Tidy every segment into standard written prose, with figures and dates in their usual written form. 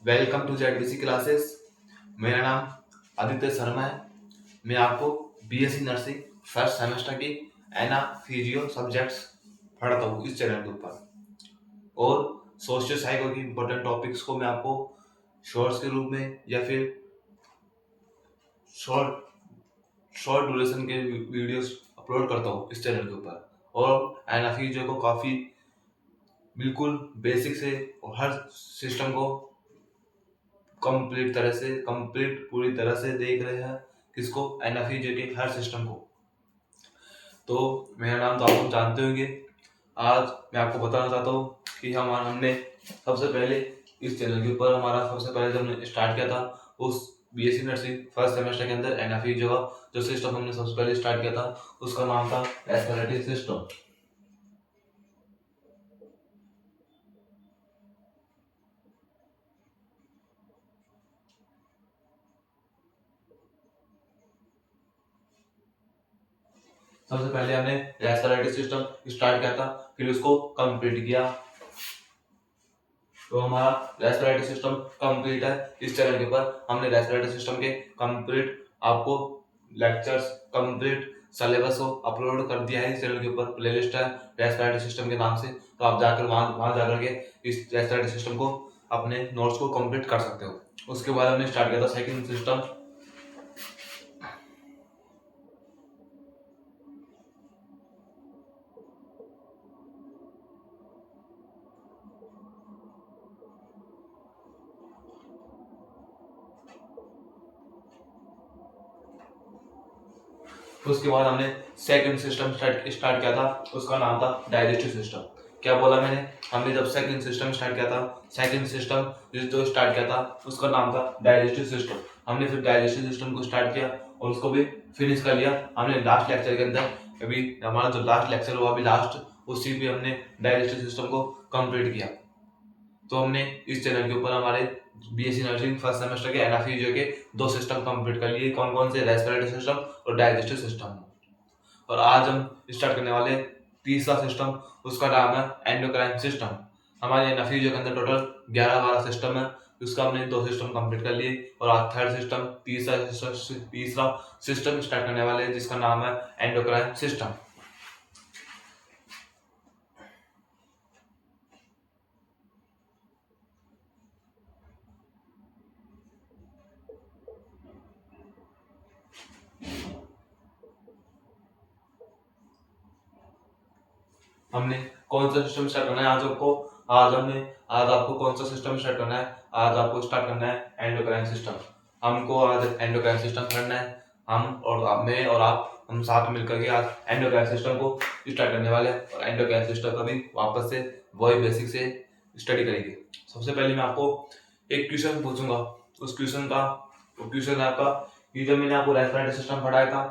Welcome to जेडबीसी classes. मेरा नाम आदित्य शर्मा है। मैं आपको बीएससी नर्सिंग फर्स्ट सेमेस्टर की एना फिजियो सब्जेक्ट्स पढ़ाता हूँ इस चैनल के ऊपर। और सोशियो साइको की इंपॉर्टेंट टॉपिक्स को मैं आपको शॉर्ट्स के रूप में या फिर शॉर्ट शॉर्ट ड्यूरेशन के वीडियोस अपलोड करता हूँ इस चैनल के ऊपर। और एना फिजियो को काफ़ी बिल्कुल बेसिक से और हर सिस्टम को कंप्लीट पूरी तरह से देख रहे हैं। किसको? एनएफईजे के हर सिस्टम को। तो मेरा नाम तो आप लोग जानते होंगे। आज मैं आपको बताना चाहता हूँ कि हमने सबसे पहले इस चैनल के ऊपर हमारा सबसे पहले जब हमने स्टार्ट किया था उस बीएससी नर्सिंग फर्स्ट सेमेस्टर के अंदर एनएफईजे का जो सिस्टम हमने सबसे पहले स्टार्ट किया था उसका नाम था रेस्पिरेटरी सिस्टम। सबसे पहले हमने रेस्पिरेटरी सिस्टम स्टार्ट किया था, फिर उसको कंप्लीट किया। तो हमारा रेस्पिरेटरी सिस्टम कंप्लीट है। इस चैनल के ऊपर हमने रेस्पिरेटरी सिस्टम के कंप्लीट आपको लेक्चर्स कंप्लीट सिलेबस को अपलोड कर दिया है। इस चैनल के ऊपर प्लेलिस्ट है रेस्पिरेटरी सिस्टम के नाम से, तो आप जाकर वहां वहां जाकर के इस रेस्पिरेटरी सिस्टम को अपने नोट्स को कंप्लीट कर सकते हो। उसके बाद हमने स्टार्ट किया था सेकंड सिस्टम। उसके बाद हमने सेकंड सिस्टम स्टार्ट किया था, उसका नाम था डाइजेस्टिव सिस्टम। क्या बोला मैंने? हमने जब सेकंड सिस्टम स्टार्ट किया था, सेकंड सिस्टम जो स्टार्ट किया था उसका नाम था डाइजेस्टिव सिस्टम। हमने फिर डाइजेस्टिव सिस्टम को स्टार्ट किया और उसको भी फिनिश कर लिया। हमने लास्ट लेक्चर के अंदर अभी हमारा जो लास्ट लेक्चर हुआ अभी लास्ट, उसी पे हमने डाइजेस्टिव सिस्टम को कंप्लीट किया। तो हमने इस चैनल के ऊपर हमारे बीएससी नर्सिंग फर्स्ट सेमेस्टर के एनाफीजियो के दो सिस्टम कंप्लीट कर लिए। कौन कौन से? रेस्पिरेटरी सिस्टम और डाइजेस्टिव सिस्टम। और आज हम स्टार्ट करने वाले तीसरा सिस्टम, उसका नाम है एंडोक्राइन सिस्टम। हमारे एनाफीजियो के अंदर टोटल 11-12 सिस्टम है, उसका हमने दो सिस्टम कंप्लीट कर लिए और आज थर्ड सिस्टम तीसरा सिस्टम स्टार्ट करने वाले हैं जिसका नाम है एंडोक्राइन सिस्टम। हमने कौन सा सिस्टम स्टार्ट करना है आज आपको? आज आपको कौन सा सिस्टम स्टार्ट करना है? आज आपको स्टार्ट करना है एंडोक्राइन सिस्टम। हमको आज एंडोक्राइन सिस्टम करना है। हम और आप, मैं और आप, हम साथ मिलकर के आज एंडोक्राइन सिस्टम को स्टार्ट करने वाले हैं और एंडोक्राइन सिस्टम का भी वापस से वही बेसिक से स्टडी करेंगे। सबसे पहले मैं आपको एक क्वेश्चन पूछूंगा। उस क्वेश्चन का क्वेश्चन है आपका कि जब मैंने आपको रेस्पिरेटरी सिस्टम पढ़ाया था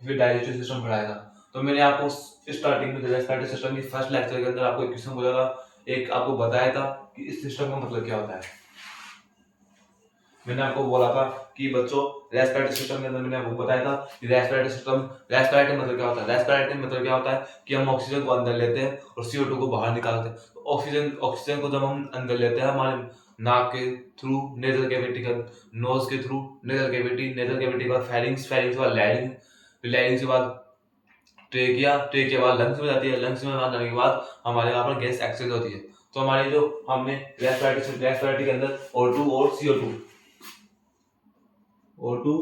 फिर डाइजेस्टिव सिस्टम पढ़ाया था, तो मैंने आपको स्टार्टिंग में रेस्पिरेटरी सिस्टम की फर्स्ट लेक्चर के अंदर आपको एक क्वेश्चन बोला था, एक आपको बताया था कि इस सिस्टम का मतलब क्या होता है। मैंने आपको बोला था कि बच्चों रेस्पिरेटरी सिस्टम के अंदर मैंने आपको बताया था कि रेस्पिरेटरी मतलब क्या होता है। रेस्पिरेटरी मतलब क्या होता है कि हम ऑक्सीजन को अंदर लेते हैं और CO2 को बाहर निकालते हैं। तो ऑक्सीजन को जब हम अंदर लेते हैं हमारे नाक के थ्रू नेजल कैविटी का, नोज के थ्रू नेजल कैविटी के बाद फेरिंग्स के बाद लैरिंग्स के बाद ट्रेक के बाद लंग्स में जाती है, लंग्स में जाने के बाद हमारे यहाँ पर गैस एक्सचेंज होती है। तो हमारे जो हमने रेस्पिरेटरी के अंदर O2 और O2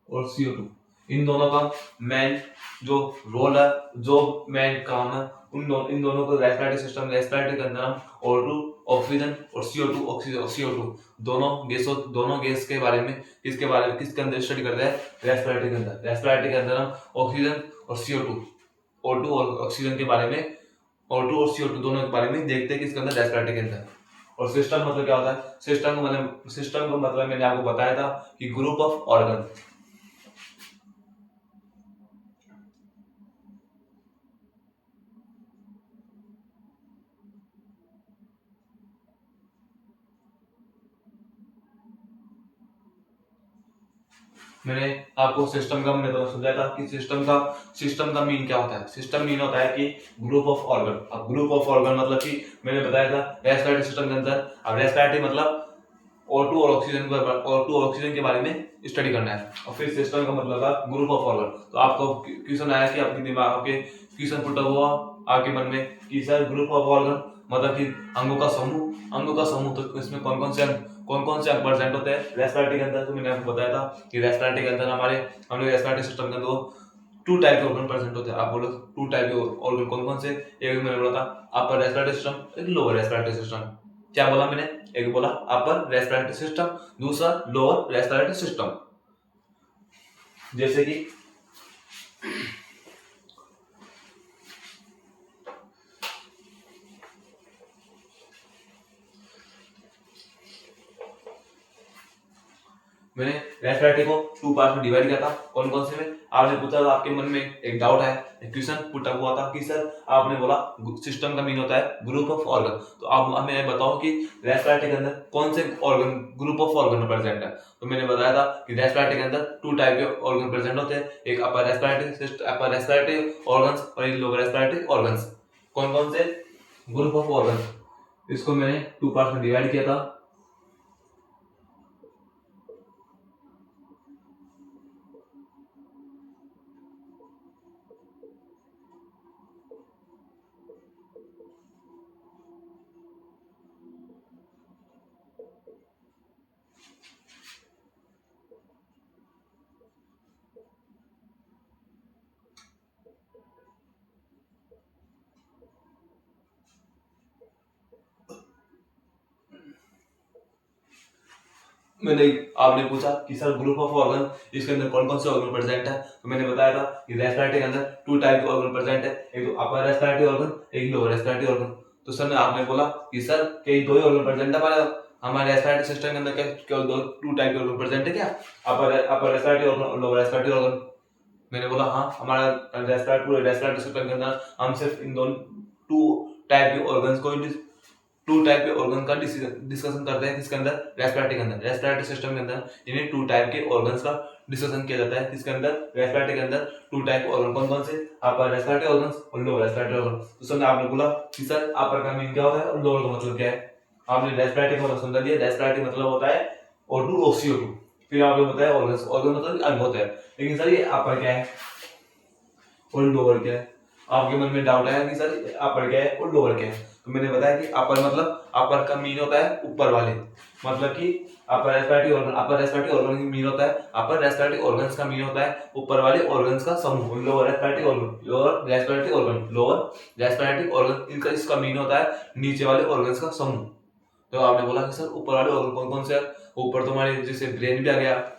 और CO2 इन दोनों का मेन जो रोल है, जो मेन काम है, इन दोनों को रेस्पिरेटरी के अंदर हम O2 ऑक्सीजन और CO2 दोनों गैस के बारे में किसके अंदर स्टडी करते हैं? रेस्पिरेटरी के अंदर हम ऑक्सीजन और CO2 O2 और ऑक्सीजन के बारे में O2 और CO2 दोनों के बारे में देखते हैं किसके अंदर? रेस्पिरेटरी के अंदर। और सिस्टम मतलब क्या होता है? सिस्टम का मतलब मैंने आपको बताया था कि ग्रुप ऑफ ऑर्गन। मैंने आपको सिस्टम का मतलब समझाया था कि सिस्टम का मीन क्या होता है। सिस्टम मीन होता है कि ग्रुप ऑफ ऑर्गन। अब ग्रुप ऑफ ऑर्गन मतलब कि मैंने बताया था रेस्पिरेटरी सिस्टम के अंदर, अब रेस्पिरेटरी मतलब O2 और ऑक्सीजन के बारे में स्टडी करना है। और फिर सिस्टम का मतलब था ग्रुप ऑफ ऑर्गन। तो आपको क्वेश्चन आया कि आपके दिमाग आपके क्वेश्चन पुट हुआ आपके मन में कि सर ग्रुप ऑफ ऑर्गन मतलब कि अंगों का समूह। तो इसमें कौन कौन से अंग प्रेजेंट होते हैं रेस्पिरेटरी के अंदर। तो मैंने आपको बताया था कि रेस्पिरेटरी के अंदर हमने रेस्पिरेटरी सिस्टम के अंदर टू टाइप के ऑर्गन प्रेजेंट होते हैं। आप बोलो टू टाइप के ऑर्गन कौन कौन से। एक मैंने बोला था अपर रेस्पिरेटरी सिस्टम, एक लोअर रेस्पिरेटरी सिस्टम। क्या बोला मैंने, एक बोला अपर रेस्पिरेटरी सिस्टम, दूसरा लोअर रेस्पिरेटरी सिस्टम। जैसे कि मैंने रेस्पिरेटरी को टू पार्ट में डिवाइड किया था। कौन कौन से में आपने पूछा था, आपके मन में एक डाउट है, एक क्वेश्चन पुट हुआ था कि सर आपने बोला सिस्टम का मीन होता है ग्रुप ऑफ ऑर्गन। तो आप हमें बताओ कि रेस्पिरेटरी के अंदर कौन से organ group of organ present है। तो मैंने बताया था कि रेस्पिरेटरी के अंदर टू टाइप के ऑर्गन प्रेजेंट होते हैं, एक अपर रेस्पिरेटरी ऑर्गन्स और एक लोअर रेस्पिरेटरी ऑर्गन्स। कौन कौन से ग्रुप ऑफ ऑर्गन, इसको मैंने टू पार्ट में डिवाइड किया था। मैंने आपने पूछा कि सर ग्रुप ऑफ ऑर्गन इसके अंदर कौन कौन से ऑर्गन प्रेजेंट है। तो मैंने बताया था कि रेस्पिरेटरी के अंदर टू टाइप के ऑर्गन प्रेजेंट है, एक तो अपर रेस्पिरेटरी ऑर्गन, एक लोअर रेस्पिरेटरी ऑर्गन। तो सर ने आपने बोला कि सर कई दो ही ऑर्गन प्रेजेंट है हमारे रेस्पिरेटरी सिस्टम के अंदर, क्या केवल दो टू टाइप के ऑर्गन प्रेजेंट है क्या, अपर रेस्पिरेटरी ऑर्गन और लोअर रेस्पिरेटरी ऑर्गन। मैंने बोला हाँ, हमारा रेस्पिरेटरी सिस्टम के अंदर हम सिर्फ इन दोनों टू टाइप के ऑर्गन्स को टू टाइप के ऑर्गन का डिस्कशन करते हैं। किसके अंदर, रेस्पिरेटरी के अंदर। रेस्पिरेटरी सिस्टम के अंदर इन्हें टू टाइप के ऑर्गन्स का डिस्कशन किया जाता है। किसके अंदर, रेस्पिरेटरी के अंदर टू टाइप के ऑर्गन कौन कौन से, अपर रेस्पिरेटरी ऑर्गन्स और लोअर रेस्पिरेटरी ऑर्गन। तो सर आपने बोला कि सर अपर का मीन क्या होता है और लोअर का मतलब क्या है। आपने रेस्पिरेटरी का मतलब समझा दिया। रेस्पिरेटरी मतलब होता है O2 और CO2। फिर आपने बताया ऑर्गन्स, ऑर्गन मतलब अंग होता है। लेकिन सर ये अपर क्या है और लोअर क्या है। आपके मन में डाउट आया कि सर अपर क्या है और लोअर क्या है। तो मैंने बताया कि अपर मतलब अपर का मीन होता है ऊपर वाले, मतलब कि अपर रेस्पिरेटरी ऑर्गन का मीन होता है, अपर रेस्पिरेटरी ऑर्गन्स का मीन होता है ऊपर वाले ऑर्गन्स का समूह। लोअर रेस्पिरेटरी ऑर्गन इनका इसका मीन होता है नीचे वाले ऑर्गन्स का समूह। तो आपने बोला कि सर ऊपर वाले ऑर्गन कौन कौन से है। ऊपर तो हमारे जैसे ब्रेन भी आ गया,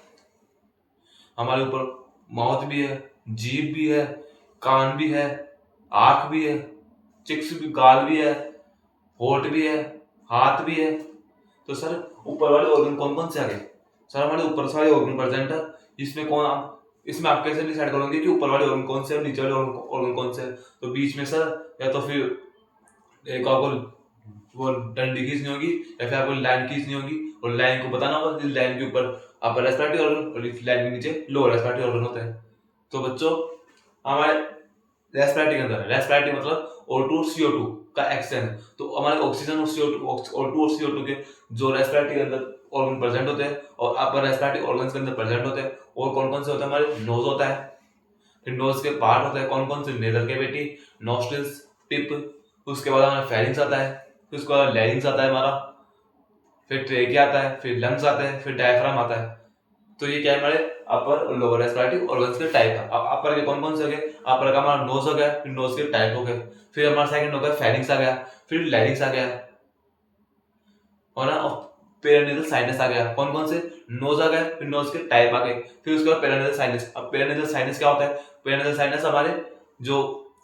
हमारे ऊपर माउथ भी है, जीभ भी है, कान भी है, आंख भी है, चिक्स भी, गाल भी है, होठ भी है, हाथ भी है। तो सर ऊपर वाले ऑर्गन कौन कौन से आ गए। सर हमारे ऊपर सारे ऑर्गन प्रेजेंट है। इसमें आप कैसे डिसाइड करोगे कि ऊपर वाले ऑर्गन कौन से और नीचे वाले ऑर्गन कौन से है। तो बीच में सर या तो फिर एक आपको वो डंडी खींचनी होगी या फिर आपको लाइन खींचनी होगी और लाइन को बताना होगा कि लाइन के ऊपर अपर रेस्पिरेटरी ऑर्गन और लाइन के नीचे लोअर रेस्पिरेटरी ऑर्गन होता है। तो बच्चों हमारे रेस्पिरेटरी के अंदर, रेस्पिरेटरी मतलब O2 और CO2 का एक्सचेंज। तो हमारे ऑक्सीजन और O2 और CO2 के जो रेस्पिरेटरी के अंदर ऑर्गन प्रेजेंट होते हैं और अपर रेस्पिरेटरी ऑर्गन्स के अंदर प्रेजेंट होते हैं। और कौन कौन से होते हैं, हमारे नोज होता है, फिर नोज के पार्ट होते हैं कौन कौन से, नेजल कैविटी, नॉस्ट्रिल्स, टिप, उसके बाद हमारा फेरिंग्स आता है, फिर उसके बाद लैरिंग्स आता है हमारा, फिर ट्रेकिया आता है, फिर लंग्स आते हैं, फिर डायफ्राम आता है। तो ये क्या है, हमारे अपर और लोअर रेस्पिरेटरी ऑर्गन्स के टाइप है। अब अपर के कौन कौन से हो गए, अपर का हमारा नोज हो गया, फिर नोज के टाइप हो गए, फिर हमारा सेकंड हो गया फेरिंग्स आ गया, फिर लैरिंग्स आ गया और ना पेरिनेटल साइनस आ गया। कौन कौन से, नोज आ गए, फिर नोज के टाइप आ गए, फिर उसके बाद पेरिनेटल साइनस। अब पेरिनेटल साइनस क्या होता है, पेरिनेटल साइनस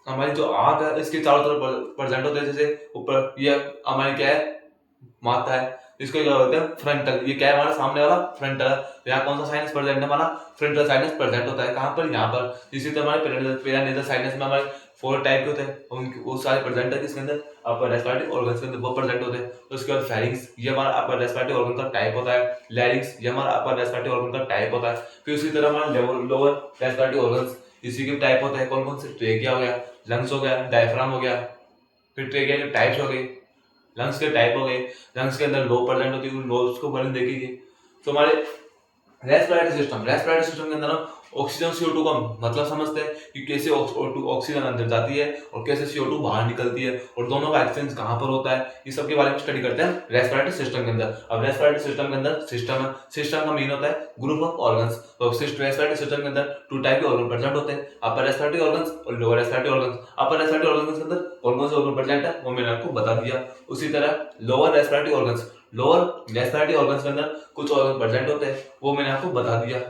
हमारी जो आंख है इसके चारों तरफ प्रेजेंट होते हैं। जैसे ऊपर ये हमारी क्या है, माथा है, इसको क्या बोलते हैं, फ्रंटल। ये क्या है, हमारा सामने वाला फ्रंटल है। तो यहाँ कौन सा साइनस प्रेजेंट है, हमारा फ्रंटल साइनस प्रेजेंट होता है। कहाँ पर, यहाँ पर। इसी तरह हमारे पेरानेजल साइनस में हमारे 4 टाइप के होते हैं, वो सारे प्रेजेंट है किसके अंदर, अपर रेस्पिरेटरी ऑर्गन्स के अंदर वो प्रेजेंट होते हैं। उसके बाद फेरिंग्स, ये हमारा अपर रेस्पिरेटरी ऑर्गन का टाइप होता है। लैरिंग्स, ये हमारा अपर रेस्पिरेटरी ऑर्गन का टाइप होता है। फिर उसी तरह हमारा लोअर रेस्पिरेटरी ऑर्गन्स इसी के टाइप होता है। कौन कौन से? ट्रेकिया हो गया, लंग्स हो गया, डायफ्राम हो गया। फिर ट्रेकिया के टाइप्स हो गए, लंग्स के टाइप हो गए। लंग्स के अंदर लो प्रेजेंट होती है, उन लोब्स को बारे में देखेंगे। तो हमारे रेस्पिरेटरी सिस्टम के अंदर हम ऑक्सीजन CO2 का मतलब समझते हैं कि कैसे ऑक्सीजन अंदर जाती है और कैसे CO2 बाहर निकलती है और दोनों का एक्सचेंज कहाँ पर होता है, ये सब के बारे में स्टडी करते हैं रेस्पिरेटरी सिस्टम के अंदर। अब रेस्पिरेटरी सिस्टम के अंदर सिस्टम का मीन होता है ग्रुप ऑफ ऑर्गन्स। तो रेस्पिरेटरी सिस्टम के अंदर 2 टाइप के ऑर्गन प्रेजेंट होते हैं, अपर रेस्पिरेटरी ऑर्गन्स और lower respiratory organs. Upper respiratory organs के अंदर कौन कौन से ऑर्गन प्रेजेंट है वो मैंने आपको बता दिया। उसी तरह लोअर रेस्पिरेटरी ऑर्गन्स के अंदर कुछ ऑर्गन प्रेजेंट होते हैं, वो मैंने आपको बता दिया।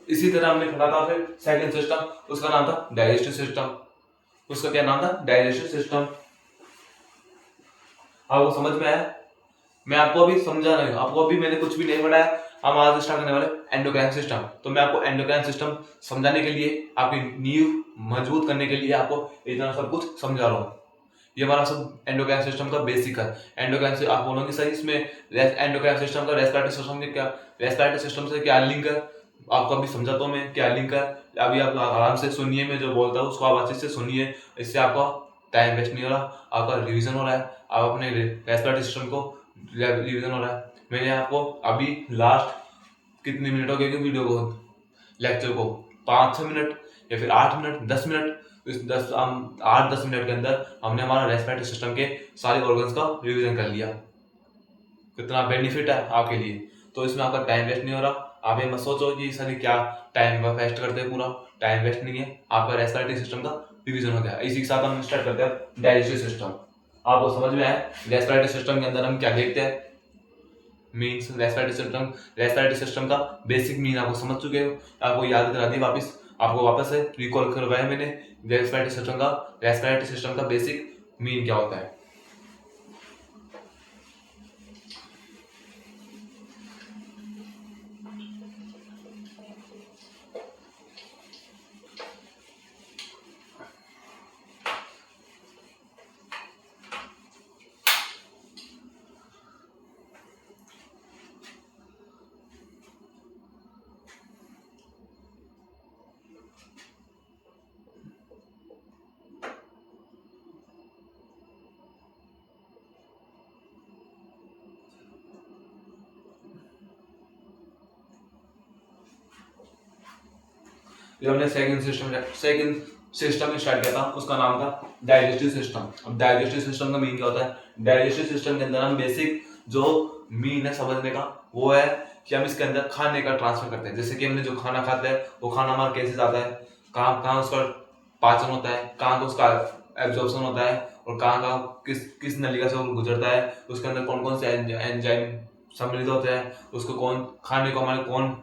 इसी तरह हमने पढ़ा था फिर सेकंड सिस्टम, उसका नाम था डाइजेस्टिव सिस्टम। उसका क्या नाम था? Digestive system. आपको समझ में आया? मैं आपको अभी समझा नहीं हूं, आपको अभी मैंने कुछ भी नहीं पढ़ाया। हम आज स्टार्ट करने वाले एंडोक्राइन सिस्टम। तो मैं आपको एंडोक्राइन सिस्टम समझाने के लिए, आपकी नींव मजबूत करने के लिए आपको इतना सब कुछ समझा रहा हूँ। ये हमारा सब एंडोक्राइन सिस्टम का बेसिक है। एंडोक्राइन से आप बोलोगे सर इसमें एंडोक्राइन सिस्टम का रेस्पिरेटरी सिस्टम के क्या, रेस्पिरेटरी सिस्टम से क्या लिंक है? आपको अभी समझाता हूं मैं क्या लिंक है। अभी आप आराम से सुनिए, मैं जो बोलता हूँ उसको आप अच्छे से सुनिए, इससे आपका टाइम वेस्ट नहीं हो रहा, आपका रिवीजन हो रहा है, आप अपने रेस्पिरेटरी सिस्टम को रिवीजन हो रहा है। मैंने आपको अभी लास्ट कितने मिनट हो गए वीडियो को, लेक्चर को 5-6 मिनट या फिर 8 मिनट 10 मिनट, इस 8-10 मिनट के अंदर हमने हमारा रेस्पिरेटरी सिस्टम के सारे ऑर्गन्स का रिवीजन कर लिया। कितना बेनिफिट है आपके लिए। तो इसमें आपका टाइम वेस्ट नहीं हो रहा। आप ये मत सोचो कि सर क्या टाइम वेस्ट करते हैं, पूरा टाइम वेस्ट नहीं है, आपका रेस्पिरेटरी सिस्टम का रिवीजन हो गया। इसी के साथ हम स्टार्ट करते हैं डाइजेस्टिव सिस्टम। आपको समझ में आया रेस्पिरेटरी सिस्टम के अंदर हम क्या देखते हैं? मीन्स रेस्पिरेटरी सिस्टम का बेसिक मीन आपको समझ चुके हो, आपको याद करा दी वापस, आपको वापस से रिकॉल करवाया मैंने रेस्पिरेटरी सिस्टम का बेसिक मीन क्या होता है। जब हमने सेकंड सिस्टम स्टार्ट किया था, उसका नाम था डाइजेस्टिव सिस्टम। अब डाइजेस्टिव सिस्टम का मीन क्या होता है? डाइजेस्टिव सिस्टम के अंदर हम बेसिक जो मीन है समझने का वो है कि हम इसके अंदर खाने का ट्रांसफर करते हैं। जैसे कि हमने जो खाना खाते हैं वो खाना हमारा कैसे जाता है, कहाँ कहाँ उसका पाचन होता है, कहाँ का उसका एब्जॉर्प्शन होता है और कहाँ कहाँ किस नलिका से वो गुजरता है, उसके अंदर कौन कौन से एंजाइम सम्मिलित होते हैं, उसको कौन खाने को हमारे कौन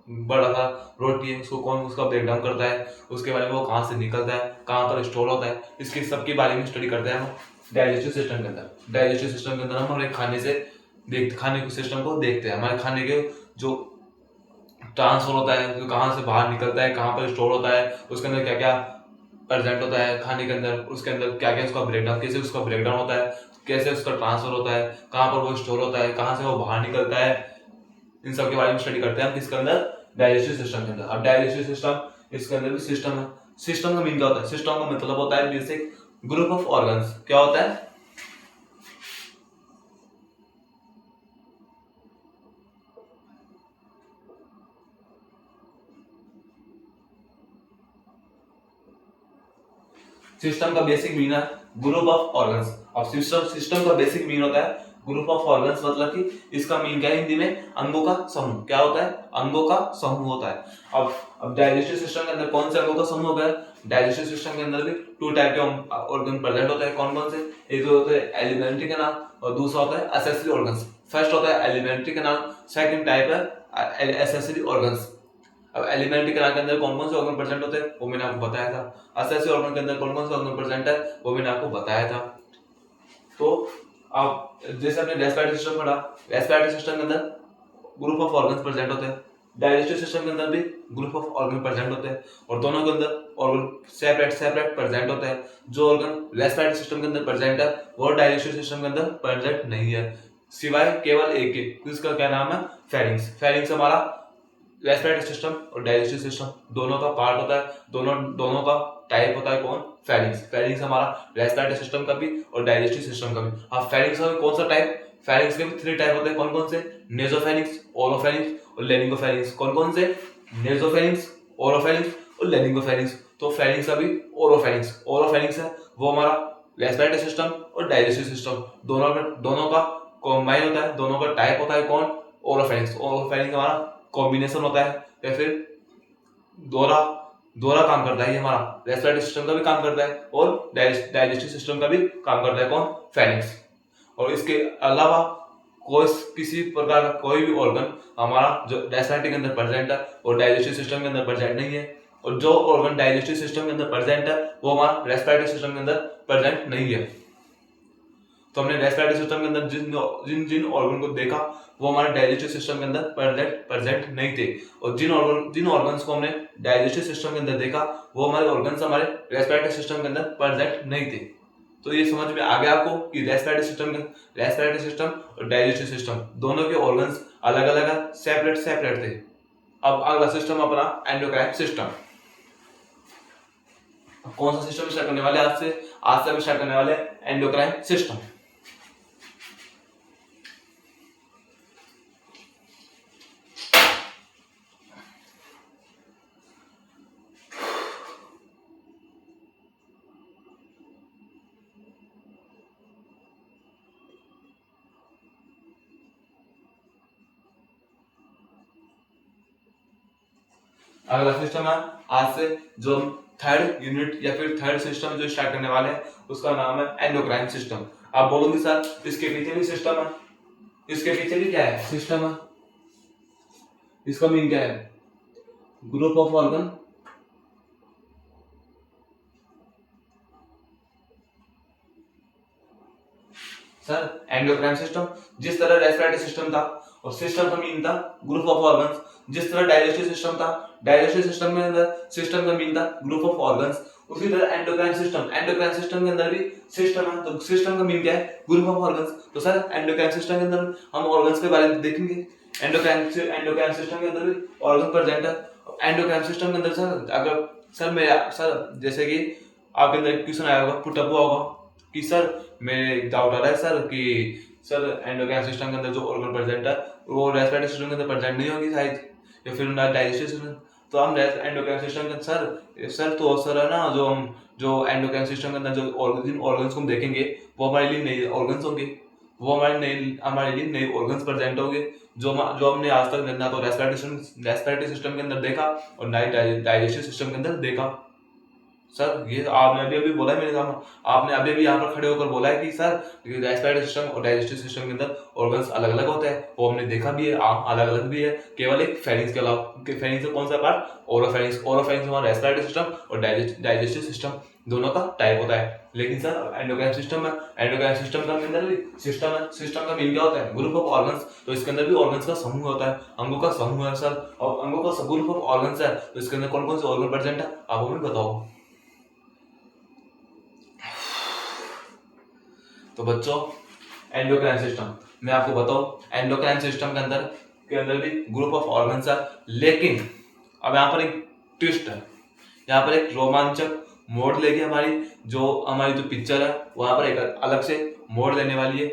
बड़ा सा रोटी है उसको कौन उसका ब्रेक डाउन करता है, उसके बारे में वो कहाँ से निकलता है, कहाँ पर स्टोर होता है, इसके सबके बारे में स्टडी करते हैं हम डाइजेस्टिव सिस्टम के अंदर। डाइजेस्टिव सिस्टम के अंदर हम हमारे खाने के सिस्टम को देखते हैं, हमारे खाने के जो ट्रांसफर होता है, जो कहाँ से बाहर निकलता है, कहाँ पर स्टोर होता है, उसके अंदर क्या क्या प्रेजेंट होता है खाने के अंदर, उसके अंदर क्या क्या उसका ब्रेकडाउन, कैसे उसका ब्रेकडाउन होता है, कैसे उसका ट्रांसफर होता है, कहाँ पर वो स्टोर होता है, कहाँ से वो बाहर निकलता है, इन सब के बारे में स्टडी करते हैं हम किसके अंदर? डाइजेस्टिव सिस्टम के अंदर। अब डाइजेस्टिव सिस्टम, इसके अंदर भी सिस्टम है। सिस्टम का मीन क्या होता है? सिस्टम का मतलब होता है बेसिक ग्रुप ऑफ ऑर्गन्स। क्या होता है? सिस्टम का बेसिक मीन है ग्रुप ऑफ ऑर्गन्स। अब सिस्टम का बेसिक मीन होता है ग्रुप ऑफ ऑर्गन्स, मतलब कि इसका मीन क्या है हिंदी में? अंगों का समूह। क्या होता है? अंगों का समूह होता है। अब डाइजेस्टिव सिस्टम के अंदर कौन से अंगों का समूह होगा? डाइजेस्टिव सिस्टम के अंदर भी 2 टाइप के ऑर्गन प्रेजेंट होते हैं। कौन कौन से? एक तो होता है एलिमेंट्री कैनाल और दूसरा होता है एक्सेसरी ऑर्गन्स। फर्स्ट होता है एलिमेंट्री कैनाल, सेकंड टाइप है एक्सेसरी ऑर्गन्स। अब एलिमेंट्री कैनाल के अंदर कौन कौन से ऑर्गन प्रेजेंट होते हैं वो मैंने आपको बताया था। एक्सेसरी ऑर्गन के अंदर कौन कौन से ऑर्गन प्रेजेंट है वो मैंने आपको बताया था। तो आप जैसे आपने रेस्पिरेटरी सिस्टम पढ़ा, रेस्पिरेटरी सिस्टम के अंदर ग्रुप ऑफ ऑर्गन्स प्रेजेंट होते हैं। डाइजेस्टिव सिस्टम के अंदर भी ग्रुप ऑफ ऑर्गन प्रेजेंट होते हैं और दोनों के अंदर ऑर्गन सेपरेट सेपरेट प्रेजेंट होते हैं। जो ऑर्गन रेस्पिरेटरी सिस्टम के अंदर प्रेजेंट है वो डाइजेस्टिव सिस्टम के अंदर प्रेजेंट नहीं है, सिवाय केवल एक के, जिसका क्या नाम है, फेरिंग्स। फेरिंग्स हमारा रेस्पिरेटरी सिस्टम और डाइजेस्टिव सिस्टम दोनों का पार्ट होता है, दोनों दोनों का टाइप होता है कौन, फेरिंग्स। फेरिंग्स हमारा रेस्पिरेटरी सिस्टम का भी और डाइजेस्टिव सिस्टम का भी। अब फेरिंग्स का कौन सा टाइप, फेरिंग्स के भी 3 टाइप होते हैं, कौन कौन से, नेसोफेरिंग्स, ओरोफेरिंग्स और लेरिंगोफेरिंग्स। कौन कौन से, नेसोफेरिंग्स, ओरोफेरिंग्स और लेरिंगोफेरिंग्स। तो फेरिंग्स का भी ओरोफेरिंग्स, ओरोफेरिंग्स है वो हमारा रेस्पिरेटरी सिस्टम और डाइजेस्टिव सिस्टम दोनों का कॉम्बाइन होता है, दोनों का टाइप होता है कौन, ओरोफेरिंग्स। ओरोफेरिंग्स हमारा कॉम्बिनेशन होता है या फिर दोहरा दोहरा काम करता है, ये हमारा रेस्पिरेटरी सिस्टम का भी काम करता है और डाइजेस्टिव सिस्टम का भी काम करता है कौन, फेरिंग्स। और इसके अलावा कोई किसी प्रकार का कोई भी ऑर्गन हमारा जो रेस्पिरेटरी के अंदर प्रेजेंट है और डाइजेस्टिव सिस्टम के अंदर प्रेजेंट नहीं है, और जो ऑर्गन डाइजेस्टिव सिस्टम के अंदर प्रेजेंट है वो हमारा रेस्पिरेटरी सिस्टम के अंदर प्रेजेंट नहीं है। तो हमने रेस्पिरेटरी सिस्टम के अंदर जिन जिन ऑर्गन को देखा वो हमारे डाइजेस्टिव सिस्टम के अंदर प्रेजेंट नहीं थे, और जिन ऑर्गन्स को हमने डाइजेस्टिव सिस्टम के अंदर देखा वो हमारे ऑर्गन्स हमारे रेस्पिरेटरी सिस्टम के अंदर प्रेजेंट नहीं थे। तो ये समझ में आ गया आपको कि रेस्पिरेटरी सिस्टम और डाइजेस्टिव सिस्टम दोनों के ऑर्गन्स अलग अलग है, सेपरेट सेपरेट थे। अब अगला सिस्टम अपना एंडोक्राइन सिस्टम। कौन सा सिस्टम स्टार्ट करने वाले आज से हम स्टार्ट करने वाले एंडोक्राइन सिस्टम। अगला सिस्टम है आज से जो हम थर्ड यूनिट या फिर थर्ड सिस्टम जो स्टार्ट करने वाले हैं उसका नाम है एंडोक्राइन सिस्टम। आप बोलोगे सर इसके पीछे भी सिस्टम है, इसके पीछे भी क्या है, सिस्टम है। इसका मीन क्या है, group of organ sir. Endocrine system जिस तरह रेस्पिरेटरी सिस्टम था और सिस्टम का मीन था ग्रुप ऑफ ऑर्गन्स, जिस तरह डाइजेस्टिव सिस्टम था, डाइजेस्टिव सिस्टम के अंदर सिस्टम का मीन था ग्रुप ऑफ ऑर्गन्स, उसी तरह एंडोक्राइन सिस्टम के अंदर भी सिस्टम है, तो सिस्टम का मीन क्या है, ग्रुप ऑफ ऑर्गन्स। तो सर एंडोक्राइन सिस्टम के अंदर हम ऑर्गन्स के बारे में देखेंगे। एंडोक्राइन सिस्टम के अंदर भी ऑर्गन प्रेजेंट है। एंडोक्राइन सिस्टम के अंदर सर अगर सर जैसे कि आपके अंदर क्वेश्चन आया होगा, पुट अप हुआ होगा कि सर मेरे एक डाउट आ रहा है सर कि सर एंडोक्राइन सिस्टम के अंदर जो ऑर्गन प्रेजेंट है वो रेस्पिरेटरी सिस्टम के अंदर प्रेजेंट नहीं होगी शायद, या फिर डाइजेस्टिव सिस्टम। तो हम एंडोक्राइन सिस्टम के सर है ना, जो एंडोक्राइन सिस्टम के अंदर जो ऑर्गन्स को हम देखेंगे वो हमारे लिए नए ऑर्गन्स होंगे, वो हमारे लिए नए ऑर्गन्स प्रेजेंट होंगे जो हमने आज तक ना तो रेस्पिरेटरी सिस्टम के अंदर देखा और ना ही डाइजेस्टिव सिस्टम के अंदर देखा। सर ये आपने अभी अभी बोला है मेरे सामने, आपने अभी अभी यहाँ पर खड़े होकर बोला है कि सर रेस्पिरेटरी सिस्टम और डाइजेस्टिव सिस्टम के अंदर ऑर्गन्स अलग अलग होते हैं, वो हमने देखा भी है, अलग अलग भी है, केवल एक फेरिंग्स के अलावा। फेरिंग्स का कौन सा पार्ट, ओरोफेरिंग्स हमारा रेस्पिरेटरी सिस्टम और डाइजेस्टिव सिस्टम दोनों का टाइप होता है। लेकिन सर एंडोक्राइन सिस्टम है, एंडोक्राइन सिस्टम का अंदर भी सिस्टम है, सिस्टम का मीन क्या होता है, ग्रुप ऑफ ऑर्गन्स। तो इसके अंदर भी ऑर्गन्स का समूह होता है, अंगों का समूह है सर, और अंगों का ग्रुप ऑफ ऑर्गन्स है, तो इसके अंदर कौन कौन से ऑर्गन प्रेजेंट है आप हमें बताओ। तो बच्चों एंडोक्राइन सिस्टम मैं आपको बताऊं, एंडोक्राइन सिस्टम के अंदर भी ग्रुप ऑफ ऑर्गन्स है, लेकिन अब यहाँ पर एक ट्विस्ट है, यहाँ पर एक रोमांचक मोड़ लेके हमारी जो पिक्चर है वहां पर एक अलग से मोड़ लेने वाली है।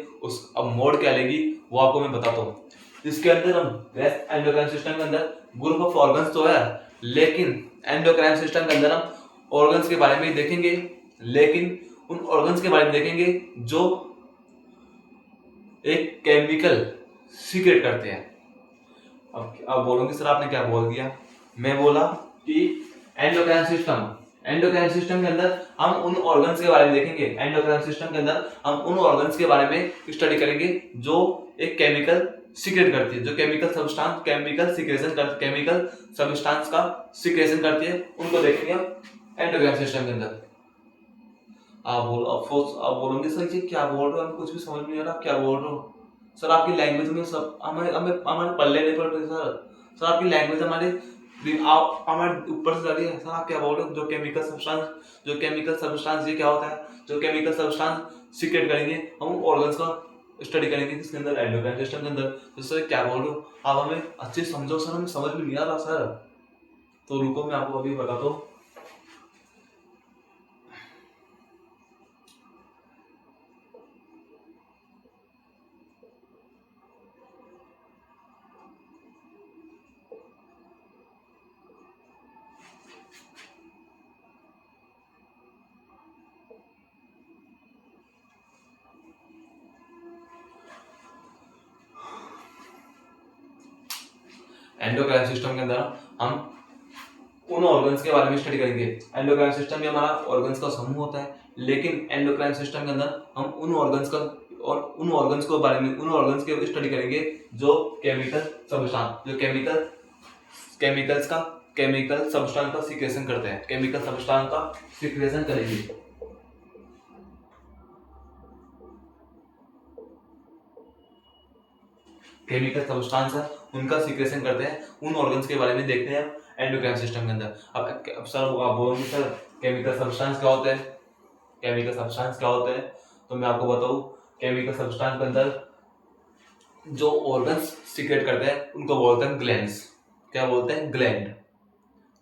अब मोड़ क्या लेगी वो आपको मैं बताता हूँ। इसके अंदर हम एंडोक्राइन सिस्टम के अंदर ग्रुप ऑफ ऑर्गन्स तो है, लेकिन एंडोक्राइन सिस्टम के अंदर हम ऑर्गन्स के बारे में ही देखेंगे, लेकिन उन ऑर्गन्स के बारे में देखेंगे जो एक केमिकल सीक्रेट करते हैं। अब बोलोगे सर आपने क्या बोल दिया, मैं बोला कि एंडोक्राइन सिस्टम के अंदर हम उन ऑर्गन्स के बारे में देखेंगे, एंडोक्राइन सिस्टम के अंदर हम उन ऑर्गन्स के बारे में स्टडी करेंगे जो एक केमिकल सीक्रेट करती है, जो केमिकल सब्सटेंस का सीक्रेशन करती है, उनको देखेंगे हम एंडोक्राइन सिस्टम के अंदर। आप बोलोगे सर ये क्या बोल रहे हो, हमें कुछ भी समझ नहीं आ रहा, क्या बोल रहे हो सर, आपकी लैंग्वेज में सब हमारे पल्ले नहीं पड़ रहे सर, सर आपकी लैंग्वेज आप हमारे ऊपर से जा रही है सर। आप क्या बोल रहे हो? जो केमिकल सब्सटेंस ये क्या होता है? जो केमिकल सब्सटेंस सीक्रेट करेंगे हम ऑर्गन्स का स्टडी करेंगे किसके अंदर? एंडोक्राइन सिस्टम के अंदर। तो सर क्या बोल रहे हो आप? हमें अच्छे से समझो सर, हमें समझ में नहीं आ रहा सर। तो रुको मैं आपको अभी बताता हूँ। एंडोक्राइन सिस्टम के अंदर हम उन ऑर्गन्स के बारे में स्टडी करेंगे। एंडोक्राइन सिस्टम में हमारा ऑर्गन्स का समूह होता है, लेकिन एंडोक्राइन सिस्टम के अंदर हम उन ऑर्गन्स का और उन ऑर्गन्स के बारे में, उन ऑर्गन्स के स्टडी करेंगे जो केमिकल सब्सटेंस का सीक्रेशन करते हैं, केमिकल सब्सटेंस का सीक्रेशन करेंगे। केमिकल सब्सटेंस है उनका सीक्रेशन करते हैं, उन ऑर्गन्स के बारे में देखते हैं एंडोक्राइन सिस्टम के अंदर। अब सर आप बोलोगे सर केमिकल सब्सटेंस क्या होते हैं? केमिकल सब्सटेंस क्या होते हैं? तो मैं आपको बताऊं, केमिकल सब्सटेंस के अंदर जो ऑर्गन्स सीक्रेट करते हैं उनको बोलते हैं ग्लैंड्स। क्या बोलते हैं? ग्लैंड,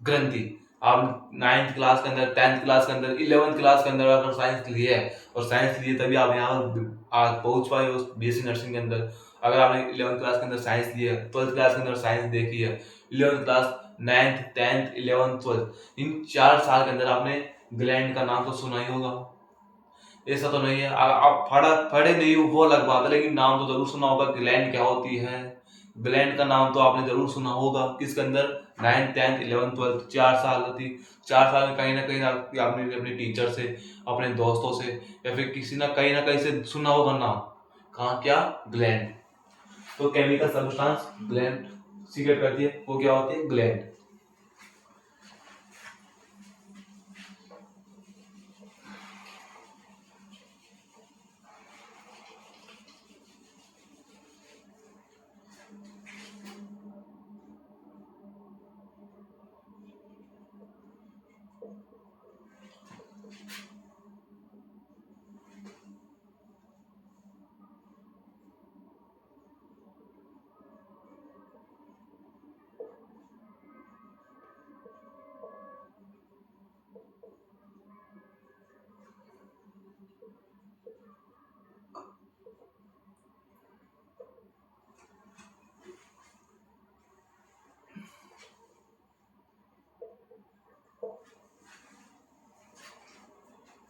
ग्रंथि। आप 9th क्लास के अंदर, 10th क्लास के अंदर, 11th क्लास के अंदर अगर साइंस लिए है और साइंस लिए तभी आप यहाँ आज पहुंच पाए उस बीएससी नर्सिंग के अंदर। अगर आपने 11th क्लास के अंदर साइंस ली है, 12th क्लास के अंदर साइंस देखी है, 11th class, 9th, 10th, 11th, 12th, इन 4 साल के अंदर आपने ग्लैंड का नाम तो सुना ही होगा। ऐसा तो नहीं है आप पढ़े नहीं हो वो अलग बात है, लेकिन नाम तो जरूर सुना होगा। ग्लैंड क्या होती है? ग्लैंड का नाम तो आपने जरूर सुना होगा। किसके अंदर? 9th, 10th, 11th, 12th, 4 साल थी। 4 साल में कहीं ना कहीं आपने अपने टीचर से, अपने दोस्तों से, या फिर किसी ना कहीं से सुना होगा नाम। कहाँ? क्या? ग्लैंड। तो केमिकल सब्सटेंस ग्लैंड सीक्रेट करती है, वो क्या होती है? ग्लैंड।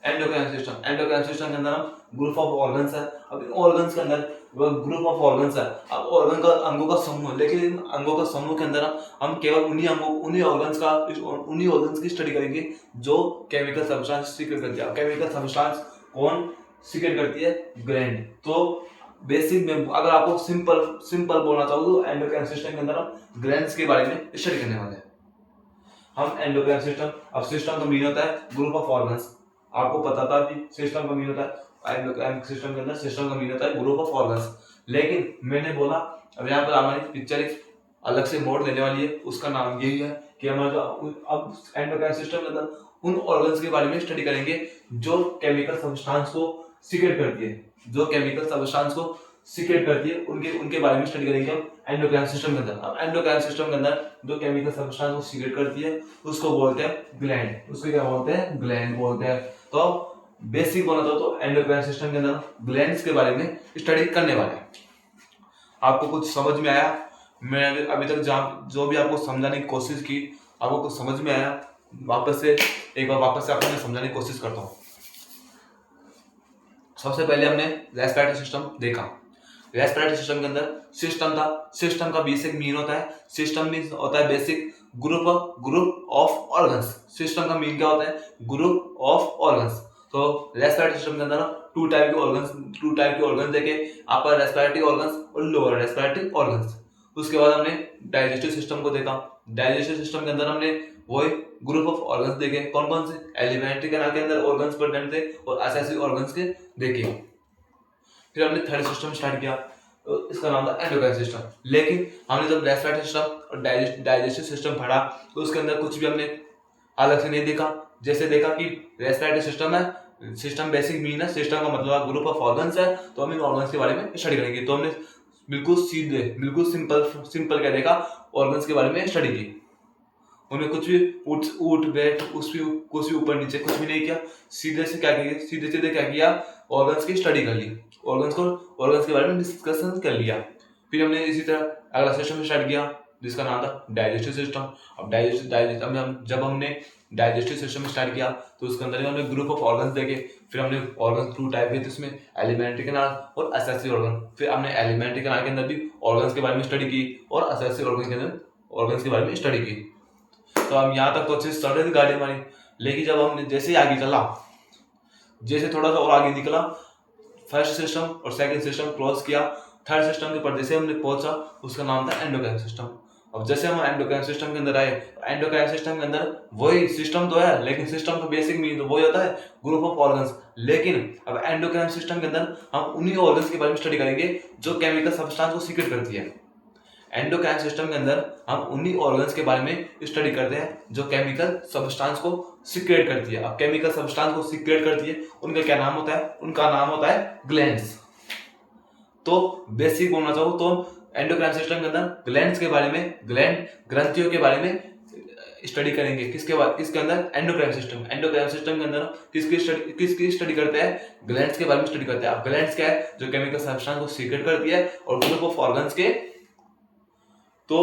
एंडोक्राइन सिस्टम के अंदर हम ग्रुप ऑफ ऑर्गन्स है। अब इन ऑर्गन्स के अंदर ग्रुप ऑफ ऑर्गन्स है। अब ऑर्गन का अंगों का समूह, लेकिन इन अंगों का समूह के अंदर हम केवल उन्हीं ऑर्गन्स की स्टडी करेंगे जो केमिकल सब्सटेंस सीक्रेट करती है। केमिकल सब्सटेंस कौन सीक्रेट करती है? ग्लैंड। तो बेसिक में अगर आपको सिंपल बोलना चाहो तो एंडोक्राइन सिस्टम के अंदर हम ग्लैंड्स के बारे में स्टडी करने वाले हैं। हम एंडोक्राइन सिस्टम, अब सिस्टम का मीन होता है ग्रुप ऑफ ऑर्गन्स। आपको पता था कि सिस्टम का मीन होता है एंडोक्राइन सिस्टम के अंदर सिस्टम का मीन होता है ग्रुप ऑफ ऑर्गन्स। लेकिन मैंने बोला अब यहाँ पर हमारी पिक्चर एक अलग से मोड लेने वाली है, उसका नाम यही है कि हमारा जो अब एंडोक्राइन सिस्टम के अंदर उन ऑर्गन्स के बारे में स्टडी करेंगे जो केमिकल सब्सटेंस को सीक्रेट करती है, जो केमिकल सब्सटेंस को सीक्रेट करती है, उनके उनके बारे में स्टडी करेंगे हम एंडोक्राइन सिस्टम के अंदर। अब एंडोक्राइन सिस्टम के अंदर जो केमिकल सब्सटेंस को सीक्रेट करती है उसको बोलते हैं ग्लैंड। उसको क्या बोलते हैं? ग्लैंड बोलते हैं। तो बेसिक बोलना चाहो तो एंडोक्राइन सिस्टम के अंदर ग्लैंड्स के बारे में स्टडी करने वाले हैं। आपको कुछ समझ में आया? मैं अभी तक जो भी आपको समझाने की कोशिश की, आपको कुछ समझ में आया? एक बार वापस से आपको समझाने की कोशिश करता हूँ। सबसे पहले हमने रेस्पिरेटरी सिस्टम देखा। रेस्पिरेटरी सिस्टम के अंदर सिस्टम था। सिस्टम का बेसिक मीन होता है, सिस्टम मीन होता है basic group of organs. System का मीन क्या होता है? Group of organs. तो रेस्पिरेटरी सिस्टम के अंदर टू टाइप के ऑर्गन्स देखे, अपर रेस्पिरेटरी ऑर्गन्स और लोअर रेस्पिरेटरी ऑर्गन्स। उसके बाद हमने डाइजेस्टिव सिस्टम को देखा। डाइजेस्टिव सिस्टम के अंदर हमने वही ग्रुप ऑफ ऑर्गन्स देखे। कौन कौन से? एलिमेंट्री कैनाल के अंदर ऑर्गन्स प्रेजेंट थे और एसेसिव ऑर्गन्स के देखे। फिर हमने थर्ड सिस्टम स्टार्ट किया। तो इसका नाम था एंडोक्राइन सिस्टम। लेकिन हमने जब रेस्पिरेटरी सिस्टम और डाइजेस्टिव सिस्टम पढ़ा तो उसके अंदर कुछ भी हमने अलग से नहीं देखा। जैसे देखा कि रेस्पिरेटरी सिस्टम है, सिस्टम बेसिक मीन है, सिस्टम का मतलब ग्रुप ऑफ ऑर्गन्स है, तो हम इन ऑर्गन्स के बारे में स्टडी करेंगे। तो हमने बिल्कुल सीधे, बिल्कुल सिंपल सिंपल क्या देखा, ऑर्गन्स के बारे में स्टडी की। उन्हें कुछ भी उठ बैठ कुछ भी ऊपर नीचे कुछ भी नहीं किया, सीधे से क्या किया, सीधे सीधे क्या किया, ऑर्गन्स की स्टडी कर ली, ऑर्गन्स के बारे में डिस्कशन कर लिया। फिर हमने इसी तरह अगला सिस्टम स्टार्ट किया जिसका नाम था डाइजेस्टिव सिस्टम। अब जब हमने डाइजेस्टिव सिस्टम स्टार्ट किया तो उसके अंदर हमने ग्रुप ऑफ ऑर्गन्स देखे। फिर हमने ऑर्गन टू टाइप के थे उसमें, एलिमेंट्री कैनाल और एसेसरी ऑर्गन। फिर हमने एलिमेंट्री कैनाल के अंदर भी ऑर्गन्स के बारे में स्टडी की और एसेसरी ऑर्गन के अंदर ऑर्गन्स के बारे में स्टडी की। तो हम यहाँ तक तो अच्छे से चल रही थी गाड़ी हमारी। लेकिन जब हमने जैसे ही आगे चला, जैसे थोड़ा सा और आगे निकला, फर्स्ट सिस्टम और सेकंड सिस्टम क्रॉस किया, थर्ड सिस्टम के ऊपर जैसे हमने पहुंचा उसका नाम था एंडोक्राइन सिस्टम। अब जैसे हम एंडोक्राइन सिस्टम के अंदर आए, एंडोक्राइन सिस्टम के अंदर वही सिस्टम तो है, लेकिन सिस्टम का बेसिक मीनिंग तो वही होता है, ग्रुप ऑफ ऑर्गन्स। लेकिन अब एंडोक्राइन सिस्टम के अंदर हम उन्हीं ऑर्गन्स के बारे में स्टडी करेंगे जो केमिकल सब्सटेंस को सीक्रेट करती है। एंडोक्राइन सिस्टम के अंदर हम उन्हीं ऑर्गन्स के बारे में स्टडी करते हैं जो केमिकल सब्सटेंस को सीक्रेट करती है। अब केमिकल सब्सटेंस को सीक्रेट करती है, उनका क्या नाम होता है, उनका नाम होता है ग्लैंड्स। तो बेसिक बोलना चाहूँ तो एंडोक्राइन सिस्टम के अंदर ग्लैंड्स के बारे में, ग्लैंड ग्रंथियों के बारे में स्टडी करेंगे। किसके अंदर, एंडोक्राइन सिस्टम के अंदर किसकी स्टडी करते हैं, ग्लैंड्स के बारे में स्टडी करते हैं। अब ग्लैंड्स क्या है, जो केमिकल सब्सटेंस को सीक्रेट करती है, और ग्रुप ऑफ ऑर्गन्स के। तो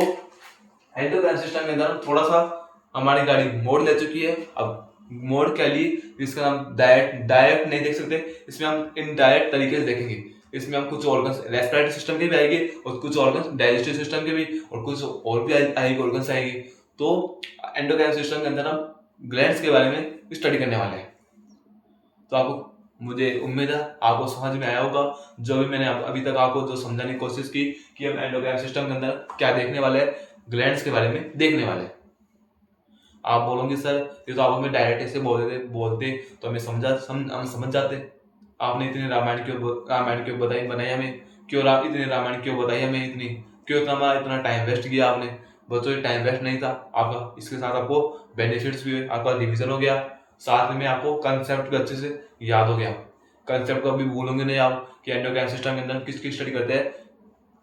एंडोक्राइन सिस्टम के अंदर थोड़ा सा हमारी गाड़ी मोड़ ले चुकी है। अब मोड़ क्या ली, इसका हम डायरेक्ट नहीं देख सकते, इसमें हम इनडायरेक्ट तरीके से देखेंगे। इसमें हम कुछ ऑर्गन्स रेस्पिरेटरी सिस्टम के भी आएंगे और कुछ ऑर्गन्स डाइजेस्टिव सिस्टम के भी, और कुछ और भी आएंगे ऑर्गन्स आएंगे। तो एंडोक्राइन सिस्टम के अंदर हम ग्लैंड्स के बारे में स्टडी करने वाले हैं। तो आपको, मुझे उम्मीद है आपको समझ में आया होगा जो भी मैंने अभी तक आपको जो समझाने की कोशिश की कि हम एंडोक्राइन सिस्टम के अंदर क्या देखने वाले हैं, ग्लैंड्स के बारे में देखने वाले हैं। आप बोलोगे सर ये तो आप हमें डायरेक्ट ऐसे बोलते तो हमें हम समझ जाते। आपने इतनी रामायण क्यों बनाई हमें, क्यों इतनी रामायण क्यों बताई हमें, क्यों इतना टाइम वेस्ट किया आपने। बच्चों ये टाइम वेस्ट नहीं था आपका, इसके साथ आपको बेनिफिट्स भी हुए, आपका रिविजन हो गया, साथ में आपको कंसेप्ट भी अच्छे से याद हो गया। कंसेप्ट को अभी भूलोगे नहीं आप कि एंडोक्राइन सिस्टम के अंदर किसकी स्टडी करते हैं,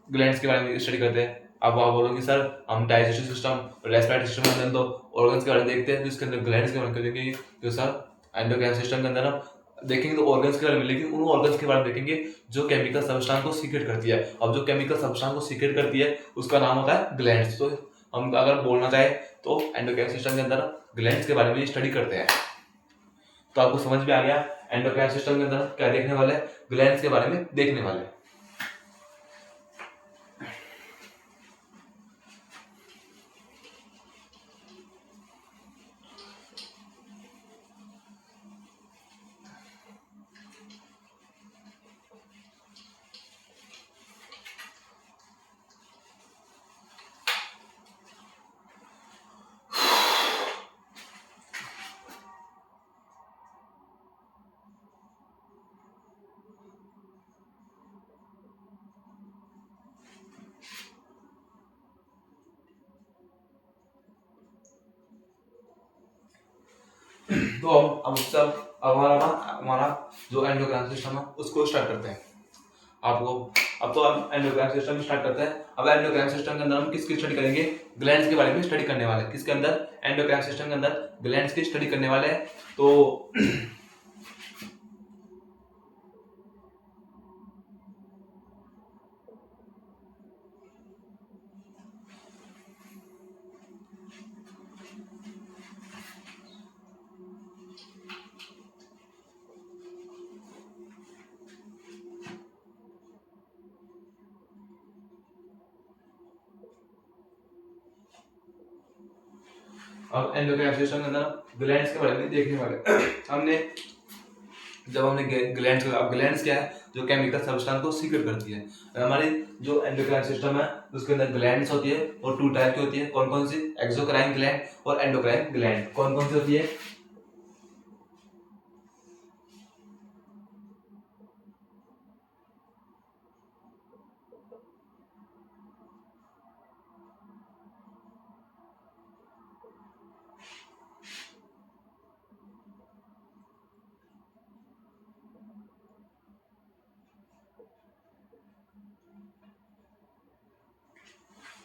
ग्लैंड्स के बारे में स्टडी करते हैं। अब आप बोलोगे सर हम डाइजेस्टिव सिस्टम, रेस्पिरेटरी सिस्टम के अंदर तो ऑर्गन्स के बारे में देखते हैं, तो इसके अंदर ग्लैंड्स के बारे में देखेंगे। तो सर एंडोक्राइन सिस्टम के अंदर हम देखेंगे तो ऑर्गन्स के बारे में, लेकिन उन ऑर्गन्स के बारे में देखेंगे जो केमिकल सब्सटेंस को सीक्रेट करती है। अब जो केमिकल सब्सटेंस को सीक्रेट करती है उसका नाम होता है ग्लैंड्स। तो हम अगर बोलना चाहे तो एंडोक्राइन सिस्टम के अंदर ग्लैंड्स के बारे में स्टडी करते हैं। तो आपको समझ में आ गया एंडोक्राइन सिस्टम के अंदर क्या देखने वाले हैं, ग्लैंड्स के बारे में देखने वाले हैं। तो हम सब हमारा जो एंडोक्राइन सिस्टम है उसको स्टार्ट करते हैं। आपको अब तो हम एंडोक्राइन सिस्टम स्टार्ट करते हैं। अब एंडोक्राइन सिस्टम के अंदर हम किसकी स्टडी करेंगे, ग्लैंड्स के बारे में स्टडी करने वाले हैं। किसके अंदर, एंडोक्राइन सिस्टम के अंदर ग्लैंड्स की स्टडी करने वाले हैं। तो अब एंडोक्राइन सिस्टम के अंदर ग्लैंड्स के बारे में देखने वाले हमने ग्लैंड्स क्या है, जो केमिकल सब्सटेंस को सीक्रेट करती है। हमारी जो एंडोक्राइन सिस्टम है उसके अंदर ग्लैंड्स होती है और टू टाइप की होती है। कौन कौन सी, एक्सोक्राइन ग्लैंड और एंडोक्राइन ग्लैंड। कौन कौन सी होती है,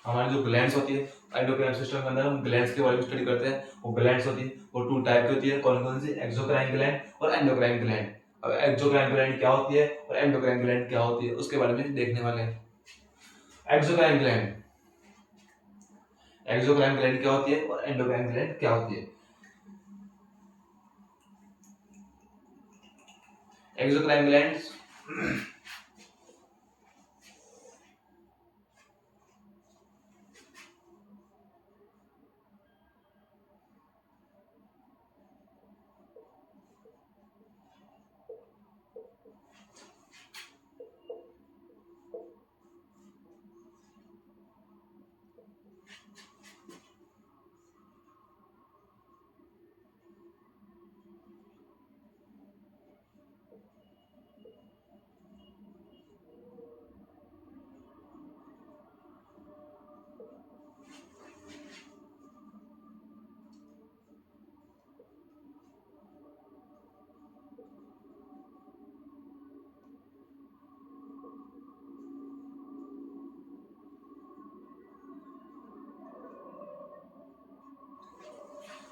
हमारी जो ग्लैंड्स होती है एंडोक्राइन सिस्टम के अंदर, हम ग्लैंड्स के बारे में स्टडी करते हैं। वो ग्लैंड्स होती है वो टू टाइप की होती है, कौन कौन सी? एक्सोक्राइन ग्लैंड और एंडोक्राइन ग्लैंड। अब एक्सोक्राइन ग्लैंड क्या होती है और एंडोक्राइन ग्लैंड क्या होती है उसके बारे में देखने वाले हैं। एक्सोक्राइन ग्लैंड, एक्सोक्राइन ग्लैंड क्या होती है और एंडोक्राइन ग्लैंड क्या होती है? एक्सोक्राइन ग्लैंड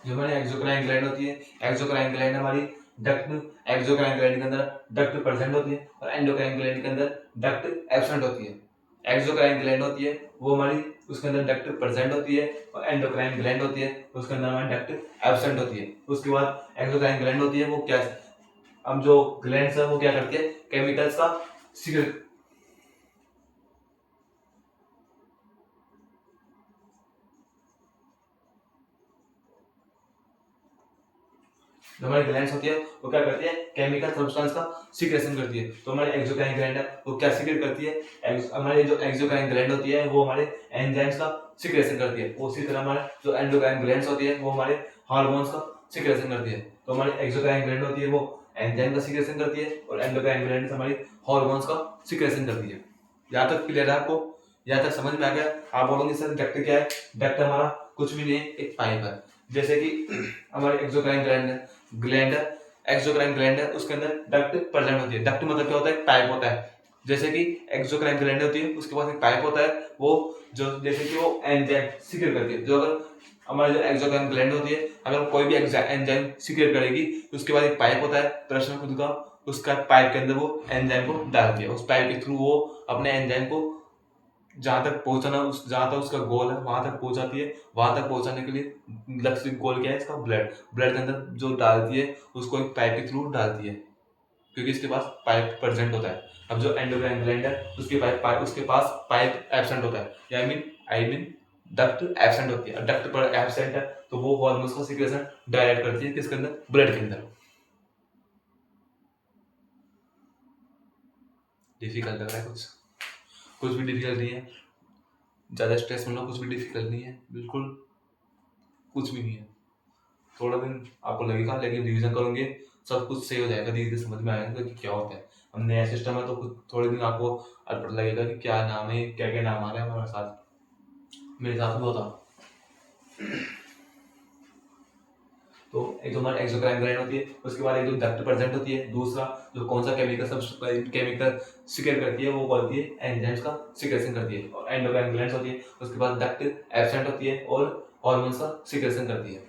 जो हमारी एक्सोक्राइन ग्लैंड होती है, एक्सोक्राइन ग्लैंड हमारी डक्ट, एक्सोक्राइन ग्लैंड के अंदर डक्ट प्रेजेंट होती है और एंडोक्राइन ग्लैंड के अंदर डक्ट एब्सेंट होती है। एक्सोक्राइन ग्लैंड होती है वो हमारी, उसके अंदर डक्ट प्रेजेंट होती है, और एंडोक्राइन ग्लैंड होती है उसके अंदर हमारी डक्ट एब्सेंट होती है। उसके बाद एक्सोक्राइन ग्लैंड होती है वो क्या, अब जो ग्लैंड्स है वो क्या करती है? केमिकल्स का सीक्रेट, जो हमारी ग्लैंड्स होती है वो क्या करती है? केमिकल सब्सटेंस का सीक्रेशन करती है। तो हमारी एक्सोक्राइन ग्लैंड है वो क्या सीक्रेट करती है? हमारी जो एक्सोक्राइन ग्लैंड होती है वो हमारे एंजाइम्स का सीक्रेशन करती है। उसी तरह हमारे जो एंडोक्राइन ग्लैंड्स होती है वो हमारे हार्मोन्स का सीक्रेशन करती है। तो हमारी एक्सोक्राइन ग्लैंड होती है वो एंजाइम का सीक्रेशन करती है और एंडोक्राइन ग्लैंड हमारी हार्मोन्स का सीक्रेशन करती है। यहाँ तक क्लियर है आपको? यहाँ तक समझ में आ गया? आप बोलोगे सर डक्ट क्या है? डक्ट हमारा कुछ भी नहीं है, एक पाइप है। जैसे कि हमारे एक्सोक्राइन ग्लैंड है, ग्लैंड है, एक्सोक्राइन ग्लैंड है, उसके अंदर डक्ट प्रेजेंट होती है। डक्ट मतलब क्या होता है? पाइप होता है। जैसे कि एक्सोक्राइन ग्लैंड होती है उसके पास एक पाइप होता है, वो जो जैसे कि वो एंजाइम सीक्रेट करती है। जो अगर हमारी जो एक्सोक्राइन ग्लैंड होती है अगर कोई भी एंजाइम सीक्रेट करेगी तो उसके बाद एक पाइप होता है प्रश्न खुद का, उसका पाइप के अंदर वो एंजाइम को डालती है। उस पाइप के थ्रू वो अपने एंजाइम को जहां तक पहुंचना, उस जहां तक उसका गोल है वहां तक पहुंचाती है। वहां तक पहुंचाने के लिए लक्ष्य गोल क्या है इसका? ब्लड, ब्लड के अंदर जो डालती है उसको एक पाइप के थ्रू डालती है, क्योंकि इसके पास पाइप प्रेजेंट होता है। अब जो एंडोक्राइन ग्लैंड है उसके पास पाइप एब्सेंट होता है, आई मीन डक्ट एब्सेंट होती है। डक्ट पर एब्सेंट है तो वो हार्मोन्स का सीक्रेशन डायरेक्ट करती है किसके अंदर? ब्लड के अंदर। डिफिकल्ट लग रहा है कुछ? कुछ भी डिफिकल्ट नहीं है, ज्यादा स्ट्रेस में लो, कुछ भी डिफिकल्ट नहीं है, बिल्कुल कुछ भी नहीं है। थोड़ा दिन आपको लगेगा लेकिन रिवीजन करोगे सब कुछ सही हो जाएगा, धीरे धीरे समझ में आएगा कि क्या होता है। अब नया सिस्टम है तो कुछ थोड़े दिन आपको अटपट लगेगा कि क्या नाम है, क्या क्या नाम आ रहा है हमारे साथ। मेरे साथ में होता तो एक तो हमारी एक्सोक्राइन ग्लैंड होती है, उसके बाद एक जो डक्ट प्रेजेंट होती है, दूसरा जो कौन सा केमिकल सीक्रेट करती है वो बोलती है एंजाइम्स का सीक्रेशन करती है, और एंडोक्राइन ग्लैंड्स होती है, उसके बाद डक्ट एब्सेंट होती है और हार्मोन्स का सीक्रेशन करती है।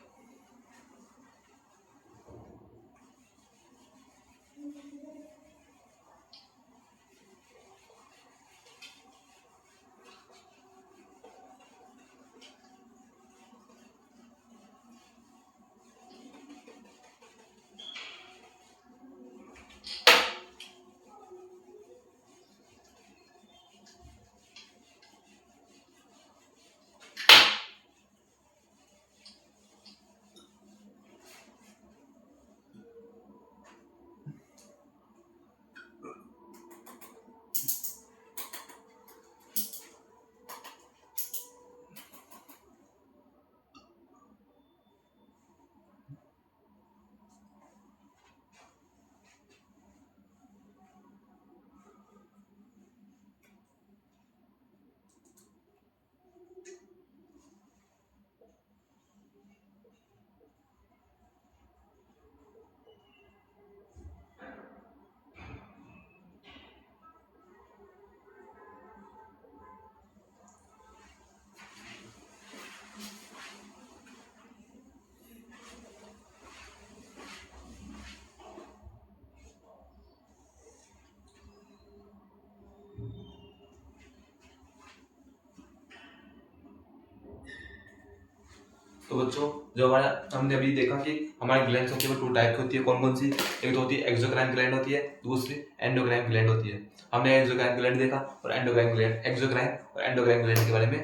तो बच्चों जो हमारा हमने अभी देखा कि हमारे ग्लैंड्स होती है वो 2 टाइप की होती है, कौन कौन सी? एक तो होती है एक्सोक्राइन ग्लैंड होती है, दूसरी एंडोक्राइन ग्लैंड होती है। हमने एक्सोक्राइन ग्लैंड देखा और एंडोक्राइन ग्लैंड, एक्सोक्राइन और एंडोक्राइन ग्लैंड के बारे में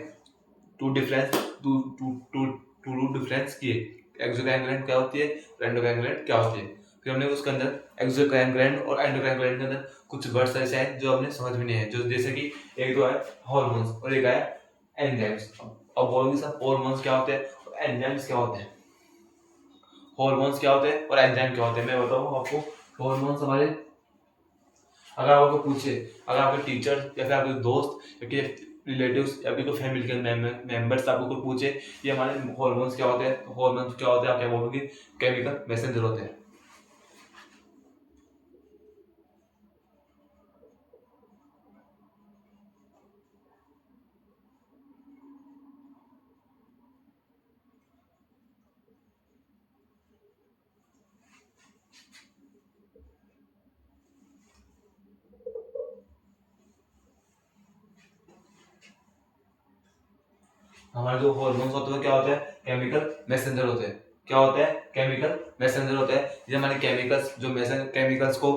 two difference two two two two difference किए। एक्सोक्राइन ग्लैंड क्या होती है और एंडोक्राइन ग्लैंड क्या होती है। फिर हमने उसके अंदर एक्सोक्राइन ग्लैंड और एंडोक्राइन ग्लैंड के अंदर कुछ वर्ड्स ऐसे हैं जो हमने समझ में नहीं है, जो जैसे कि एक तो है हॉर्मोन्स और एक है एंजाइम्स। अब बोलोगे सर हॉर्मोन्स क्या होते हैं और एंजाइम्स क्या होते हैं? हॉर्मोन्स क्या होते हैं और एंजाइम क्या होते हैं, मैं बताऊँ आपको। हॉर्मोन्स हमारे, अगर आपको पूछे, अगर आपके टीचर या फिर आपके दोस्त या फिर रिलेटिव्स या फिर कोई फैमिली के मेंबर्स आपको कोई पूछे ये हमारे हॉर्मोन्स क्या होते हैं, तो हॉर्मोन्स क्या होते हैं, आप क्या बोलोगे? केमिकल मैसेंजर होते हैं। हमारे जो हॉर्मोन्स होते हैं क्या होते हैं? केमिकल मैसेंजर होते हैं। क्या होते हैं? केमिकल मैसेंजर होते हैं। ये हमारे केमिकल्स जो केमिकल्स को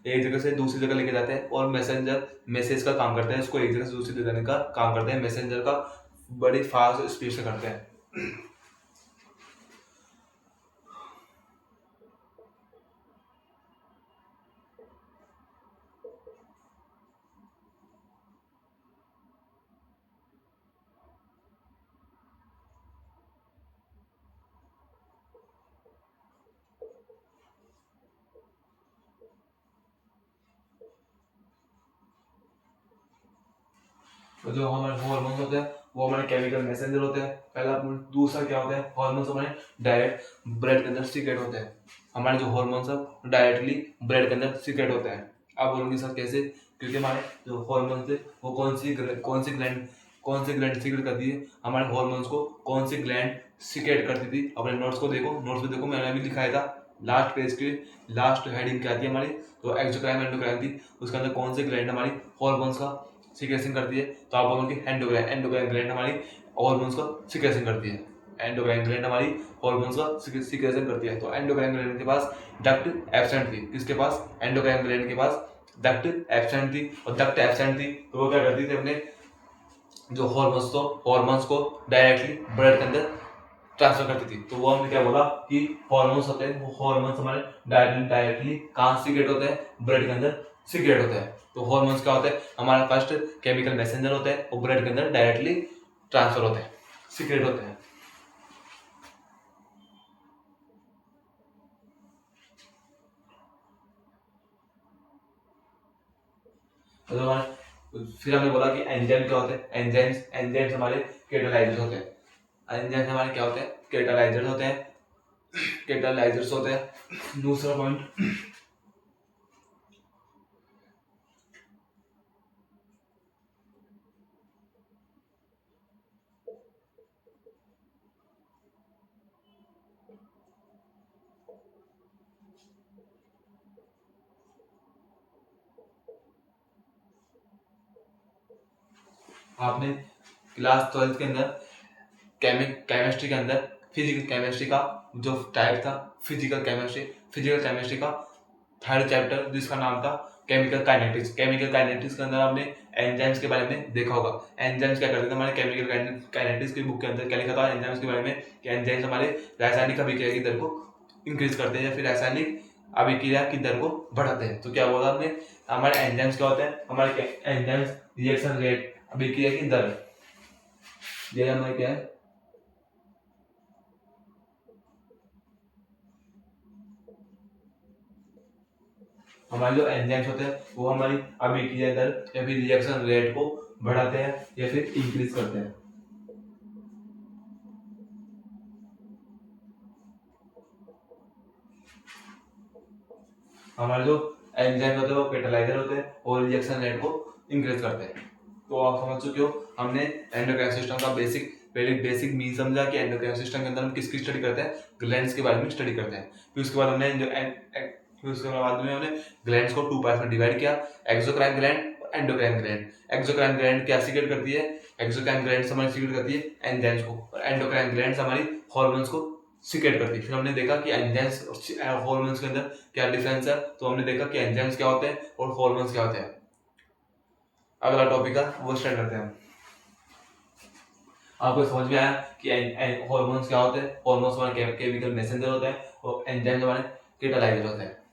एक जगह से दूसरी जगह लेके जाते हैं और मैसेंजर मैसेज का काम करते हैं, उसको एक जगह से दूसरी जगह जाने का काम करते हैं, मैसेंजर का बड़ी फास्ट स्पीड से करते हैं। तो जो हमारे हॉर्मोन्स होते हैं वो हमारे केमिकल मैसेंजर होते हैं, पहला। दूसरा क्या होता है? हॉर्मोन्स हमारे डायरेक्ट ब्लड के अंदर सीक्रेट होते हैं। हमारे जो हॉर्मोन्स है डायरेक्टली ब्लड के अंदर सीक्रेट होते हैं। आप बोलोगे सर कैसे? क्योंकि हमारे जो हॉर्मोन्स थे वो कौन सी ग्लैंड सीक्रेट करती है? हमारे हॉर्मोन्स को कौन सी ग्लैंड सीक्रेट करती थी? अपने नोट्स को देखो, नोट्स में देखो, मैंने भी लिखाया था। लास्ट पेज की लास्ट हेडिंग क्या थी हमारी? तो एक्सोक्राइन एंडोक्राइन थी। उसके अंदर कौन सी ग्लैंड हमारी हॉर्मोन्स का सीक्रेशन करती है? तो आप बोलोगे एंडोक्राइन। एंडोक्राइन ग्लैंड हमारी हार्मोन्स का सीक्रेशन करती है। एंडोक्राइन ग्लैंड हमारी हार्मोन्स का सीक्रेशन करती है। तो एंडोक्राइन ग्लैंड के पास डक्ट एब्सेंट थी। किसके पास? एंडोक्राइन ग्लैंड के पास डक्ट एब्सेंट थी। और डक्ट एब्सेंट थी तो वो क्या करती थी? अपने जो हॉर्मोन्स को डायरेक्टली ब्लड के अंदर ट्रांसफर करती थी। तो वो हमने क्या बोला कि हॉर्मोन्स होते हैं, वो हॉर्मोन्स हमारे डायरेक्टली कहाँ सीक्रेट होते हैं? ब्लड के अंदर सीक्रेट होते हैं। तो हॉर्मोन्स क्या होते हैं? हमारा फर्स्ट केमिकल मैसेंजर होते हैं, वो ब्लड के अंदर डायरेक्टली ट्रांसफर होते हैं, सीक्रेट होते हैं। तो फिर हमने बोला कि एंजाइम क्या होते हैं? एंजाइम्स हमारे कैटालाइजर्स होते हैं। एंजाइम्स हमारे क्या होते हैं? कैटालाइजर्स होते हैं। कैटालाइजर्स होते हैं। दूसरा पॉइंट, आपने क्लास 12 के अंदर केमिस्ट्री के अंदर फिजिकल केमिस्ट्री का जो टाइप था, फिजिकल केमिस्ट्री का थर्ड चैप्टर जिसका नाम था केमिकल काइनेटिक्स। केमिकल काइनेटिक्स के अंदर आपने एंजाइम्स के बारे में देखा होगा। एंजाइम्स क्या करते थे? हमारे केमिकल काइनेटिक्स की बुक के अंदर क्या लिखा था एंजाइम्स के बारे में? कि एंजाइम्स हमारे रासायनिक अभिक्रिया की दर को इंक्रीज करते हैं या फिर रासायनिक अभिक्रिया की दर को बढ़ाते हैं। तो क्या बोला आपने? हमारे एंजाइम्स क्या होते हैं? हमारे एंजाइम्स रिएक्शन रेट, अभिक्रिया की दर, ये हमारे क्या है? हमारे जो एंजाइम्स होते हैं वो हमारी अभिक्रिया दर या फिर रिएक्शन रेट को बढ़ाते हैं या फिर इंक्रीज करते हैं। हमारे जो एंजाइम होते हैं वो कैटालाइजर होते हैं और रिएक्शन रेट को इंक्रीज करते हैं। तो आप समझ चुके हो, हमने एंडोक्राइन सिस्टम का पहले बेसिक मीन समझा कि एंडोक्राइन सिस्टम के अंदर हम किसकी स्टडी करते हैं? ग्लैंड्स के बारे में स्टडी करते हैं। फिर उसके बाद हमने ग्लैंड्स को 2 पार्ट में डिवाइड किया, exocrine gland, endocrine gland. Exocrine gland क्या सीक्रेट करती है? एक्सोक्राइन ग्लैंड हमारी सीक्रेट करती है एंजाइम्स को, और एंडोक्राइन ग्लैंड हमारी हॉर्मोन्स को सीक्रेट करती है। फिर हमने देखा कि एंजाइम्स और हॉर्मोन्स के अंदर क्या डिफरेंस है, तो हमने देखा कि एंजाइम्स क्या होते हैं और हॉर्मोन्स क्या होते हैं। अगला टॉपिक है वो स्टार्ट करते हैं। आपको समझ में आया कि हॉर्मोन्स क्या होते हैं? हॉर्मोन्स हमारे केमिकल मैसेंजर होते हैं और एंजाइम्स हमारे कैटालाइजर होते हैं।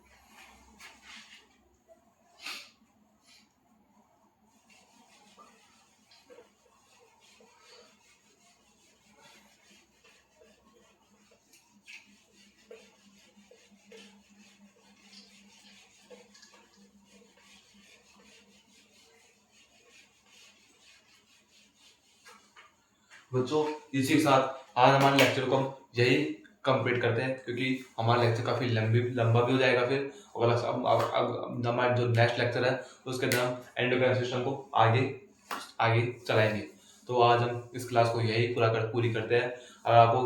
बच्चों इसी के साथ आज हमारे लेक्चर को हम यही कंप्लीट करते हैं, क्योंकि हमारा लेक्चर काफी लंबा भी हो जाएगा। फिर और अब हमारा जो नेक्स्ट लेक्चर है उसके अंदर हम एंडोक्राइन सिस्टम को आगे आगे चलाएंगे। तो आज हम इस क्लास को यही पूरी करते हैं। अगर आपको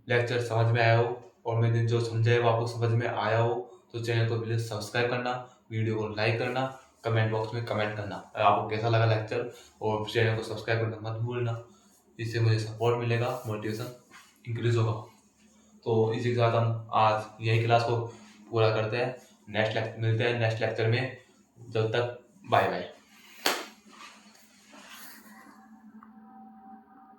लेक्चर समझ में आया हो और मैंने जो समझाया वो आपको समझ में आया हो तो चैनल को प्लीज सब्सक्राइब करना, वीडियो को लाइक करना, कमेंट बॉक्स में कमेंट करना अगर आपको कैसा लगा लेक्चर, और चैनल को सब्सक्राइब करना मत भूलना। इससे मुझे सपोर्ट मिलेगा, मोटिवेशन इंक्रीज होगा। तो इसी के साथ हम आज यही क्लास को पूरा करते हैं। मिलते हैं नेक्स्ट लेक्चर में। जब तक बाय बाय।